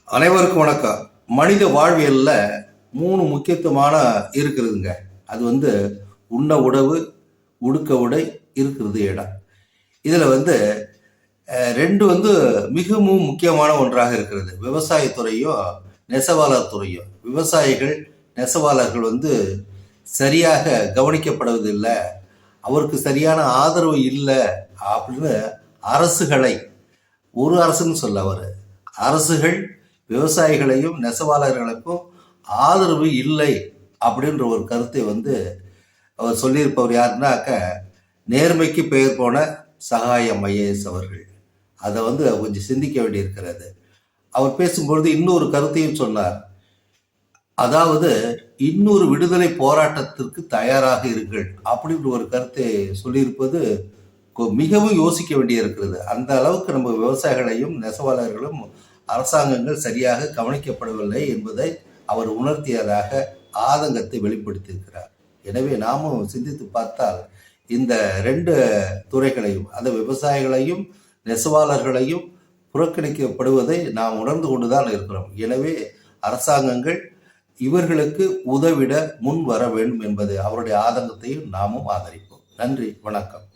அனைவருக்கும் வணக்கம். மனித வாழ்வியல்ல 3 முக்கியத்துவமான இருக்கிறதுங்க. அது உண்ண உணவு, உடுக்க உடை, இருக்கிறது இடம். இதில் 2 மிகவும் முக்கியமான ஒன்றாக இருக்கிறது. விவசாயத்துறையும் நெசவாளர் துறையும். விவசாயிகள் நெசவாளர்கள் சரியாக கவனிக்கப்படுவதில்லை, அவருக்கு சரியான ஆதரவு இல்லை அப்படின்னு அரசுகளை, ஒரு அரசுன்னு சொல்ல அவர் அரசுகள் விவசாயிகளையும் நெசவாளர்களுக்கும் ஆதரவு இல்லை அப்படின்ற ஒரு கருத்தை அவர் சொல்லியிருப்பவர் யாருன்னாக்க நேர்மைக்கு பெயர் போன சகாயம் ஐஏஎஸ் அவர்கள். அதை கொஞ்சம் சிந்திக்க வேண்டியிருக்கிறது. அவர் பேசும்பொழுது இன்னொரு கருத்தையும் சொன்னார். அதாவது இன்னொரு விடுதலை போராட்டத்திற்கு தயாராக இருங்கள் அப்படின்ற ஒரு கருத்தை சொல்லியிருப்பது மிகவும் யோசிக்க வேண்டியிருக்கிறது. அந்த அளவுக்கு நம்ம விவசாயிகளையும் நெசவாளர்களும் அரசாங்கங்கள் சரியாக கவனிக்கப்படவில்லை என்பதை அவர் உணர்த்தியதாக ஆதங்கத்தை வெளிப்படுத்தியிருக்கிறார். எனவே நாமும் சிந்தித்து பார்த்தால் இந்த 2 துறைகளையும், அந்த விவசாயிகளையும் நெசவாளர்களையும் புறக்கணிக்கப்படுவதை நாம் உணர்ந்து கொண்டுதான் இருக்கிறோம். எனவே அரசாங்கங்கள் இவர்களுக்கு உதவிட முன் வர வேண்டும் என்பது அவருடைய ஆதங்கத்தையும் நாமும் ஆதரிப்போம். நன்றி, வணக்கம்.